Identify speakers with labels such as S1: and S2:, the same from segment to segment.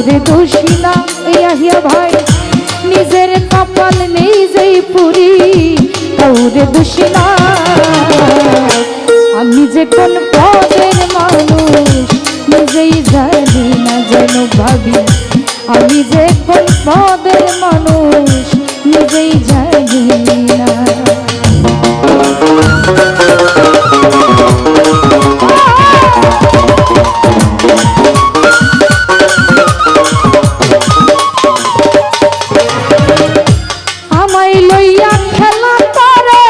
S1: কাউরে দোষী না ইয়াহিয়া ভাই নিজের কপাল নিজেই পুরি কাউরে দোষী না আমি যে কোন পদের মানুষ নিজেই জানি না যেন ভাবি আমি যে কোন পদের মানুষ নিজেই জানি না আমায় লইয়া খেলা করে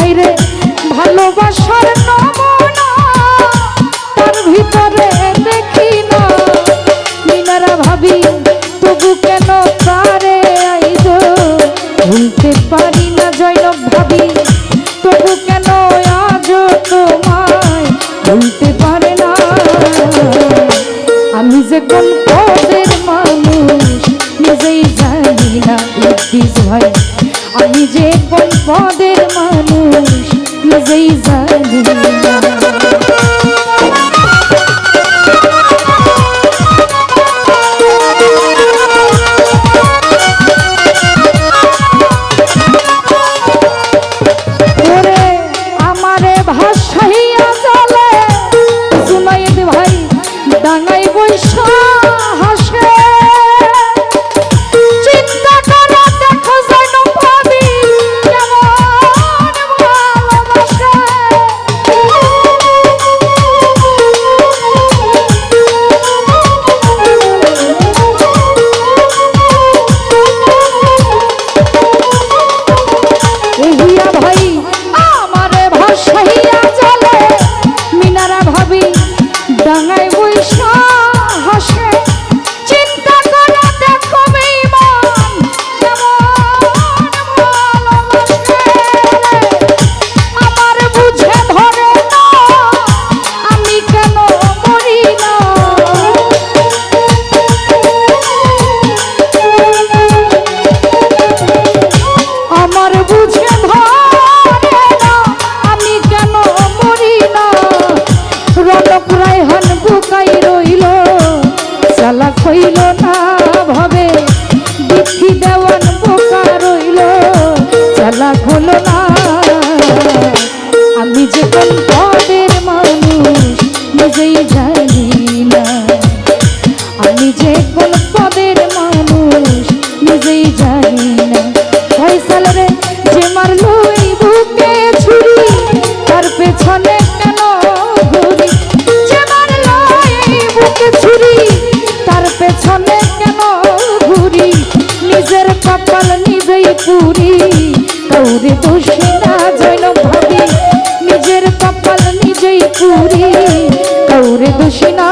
S1: করে ভালোবাসার নমুনা তার ভিতরে দেখি না মিনারা ভাবি তবু কেন তারে আইজো ভুলতে পারি না জয়নব ভাবি তবু কেন আজও তোমায় ভুলতে পারে না আমি যে কোন পদের মানুষ নিজেই জানি না ইদ্রিস ভাই আমি যে কোন পদের মানুষ নিজেই জানি না ওরে আমারে ভাসাইয়া চলে জুনাইদ ভাই ডাঙাই বৈশা হাসে ডাঙায় বৈশা হাসে চিন্তা করে দেখো বেঈমান আমার বুঝে ধরে না আমি কেন মরি না আমার বুঝে ধরে না আমি কেন মরি না রনক রায়হান বুকাই রইল চালাক হইল না ভাবে বিথি দেওয়ান বোকা রইল চালাক হলো না আমি যে কোন পদের মানুষ নিজেই জানি না আমি যে কোন পদের মানুষ নিজেই জানি না ফয়সাল রে যে মারলো এই বুকে ছুরি তার পেছনে কেন ঘুরি ছুরি তার পেছনে কেন ঘুরি নিজের কপাল নিজেই পুরি কাউরে দোষী না জয়নব ভাবি নিজের কপাল নিজেই পুরি কাউরে দোষী না